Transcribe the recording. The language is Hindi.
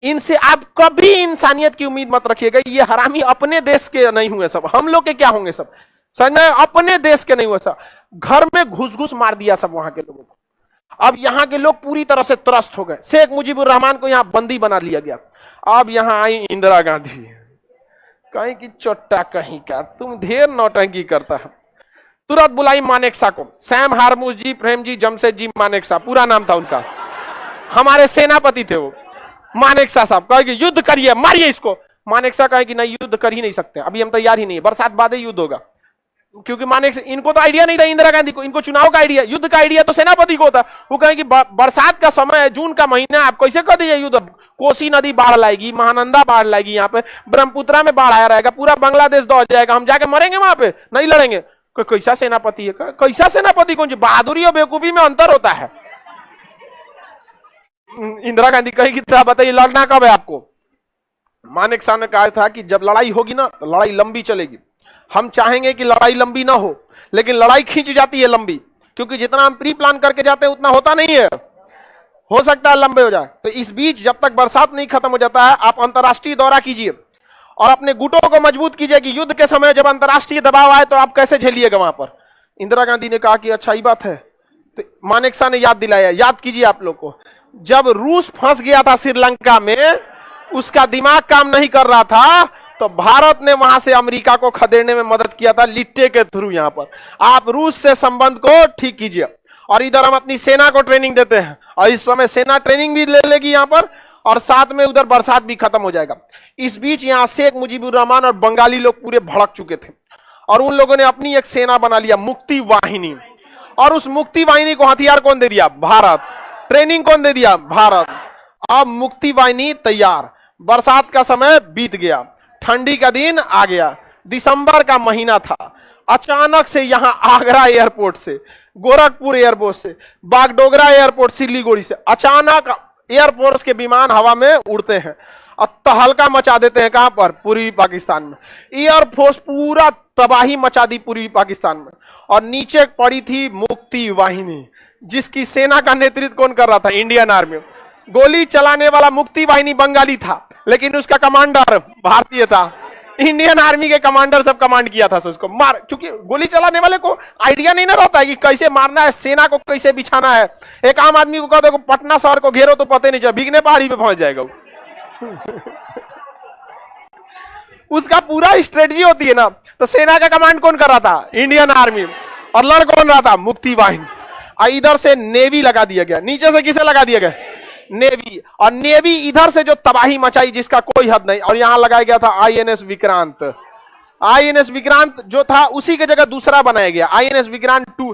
इनसे आप कभी इंसानियत की उम्मीद मत रखिएगा। ये हरामी अपने देश के नहीं हुए सब, हम लोग के क्या होंगे सब, समझ, अपने देश के नहीं हुए सब। घर में घुस घुस मार दिया सब वहां के लोगों को। अब यहां के लोग पूरी तरह से त्रस्त हो गए। शेख मुजीबुर रहमान को यहां बंदी बना लिया गया। अब यहां आई इंदिरा गांधी, कहीं की चोट्टा कहीं का, तुम ढेर नौटंकी करता है। तुरंत बुलाई मानेकशा को, सैम हारमूस जी, प्रेम जी, जमशेद जी मानेकशा पूरा नाम था उनका, हमारे सेनापति थे वो मानेकशा साहब। कहे कि युद्ध करिए, मारिए इसको। मानेकशा कहे कि नहीं, युद्ध कर ही नहीं सकते, अभी हम तैयार ही नहीं है, बरसात बाद ही युद्ध होगा। क्योंकि मानेकशा, इनको तो आइडिया नहीं था इंदिरा गांधी को, इनको चुनाव का आइडिया, युद्ध का आइडिया तो सेनापति को होता। वो कहे कि बरसात का समय है, जून का महीना, आप कैसे कर दीजिए युद्ध, कोसी नदी बाढ़ लाएगी, महानंदा बाढ़ लाएगी, यहाँ पे ब्रह्मपुत्रा में बाढ़ आया रहेगा, पूरा बांग्लादेश दौड़ जाएगा, हम जाके मरेंगे वहां पे, नहीं लड़ेंगे। कैसा सेनापति है, कैसा सेनापति कौन, बहादुरी और बेवकूफी में अंतर होता है। इंदिरा गांधी कहेगी था, बताइए लड़ना कब है आपको। मानेकशा ने कहा था कि जब लड़ाई होगी ना तो लड़ाई लंबी चलेगी। हम चाहेंगे कि लड़ाई लंबी ना हो, लेकिन लड़ाई खींच जाती है लंबी, क्योंकि जितना हम प्री प्लान करके जाते हैं उतना होता नहीं है, हो सकता है लंबे हो जाए। तो इस बीच जब तक बरसात नहीं खत्म हो जाता है, आप अंतर्राष्ट्रीय दौरा कीजिए और अपने गुटों को मजबूत कीजिए कि युद्ध के समय जब अंतर्राष्ट्रीय दबाव आए तो आप कैसे झेलिएगा वहां पर। इंदिरा गांधी ने कहा कि अच्छा ही बात है। तो मानेकशा ने याद दिलाया, याद कीजिए आप लोग को, जब रूस फंस गया था श्रीलंका में, उसका दिमाग काम नहीं कर रहा था, तो भारत ने वहां से अमेरिका को खदेड़ने में मदद किया था लिट्टे के थ्रू। यहां पर आप रूस से संबंध को ठीक कीजिए, और इधर हम अपनी सेना को ट्रेनिंग देते हैं, और इस समय सेना ट्रेनिंग भी ले लेगी यहां पर, और साथ में उधर बरसात भी खत्म हो जाएगा। इस बीच यहां शेख मुजीबुर रहमान और बंगाली लोग पूरे भड़क चुके थे, और उन लोगों ने अपनी एक सेना बना लिया, मुक्ति वाहिनी। और उस मुक्ति वाहिनी को हथियार कौन दे दिया, भारत। ट्रेनिंग कौन दे दिया, भारत। अब मुक्ति वाहिनी तैयार। बरसात का समय बीत गया, ठंडी का दिन आ गया, दिसंबर का महीना था। अचानक से यहां आगरा एयरपोर्ट से, गोरखपुर एयरपोर्ट से, बागडोगरा एयरपोर्ट सिलीगुड़ी से अचानक एयरफोर्स के विमान हवा में उड़ते हैं और तहलका मचा देते हैं। कहां पर, पूर्वी पाकिस्तान में। एयरफोर्स पूरा तबाही मचा दी पूर्वी पाकिस्तान में, और नीचे पड़ी थी मुक्ति वाहिनी, जिसकी सेना का नेतृत्व कौन कर रहा था, इंडियन आर्मी। गोली चलाने वाला मुक्ति वाहिनी बंगाली था, लेकिन उसका कमांडर भारतीय था। इंडियन आर्मी के कमांडर सब कमांड किया था उसको मार, क्योंकि गोली चलाने वाले को आइडिया नहीं ना रहता है कि कैसे मारना है, सेना को कैसे बिछाना है। एक आम आदमी को कह दो पटना शहर को घेरो तो पता नहीं चला, भीगने पहाड़ी पे पहुंच जाएगा उसका पूरा स्ट्रेटजी होती है ना। तो सेना का कमांड कौन कर रहा था, इंडियन आर्मी, और लड़ कौन रहा था, मुक्ति वाहिनी। इधर से नेवी लगा दिया गया, नीचे से किसे लगा दिया गया, नेवी। और नेवी इधर से जो तबाही मचाई जिसका कोई हद नहीं, और यहां लगाया गया था आईएनएस विक्रांत। आईएनएस विक्रांत जो था उसी की जगह दूसरा बनाया गया, आईएनएस विक्रांत 2।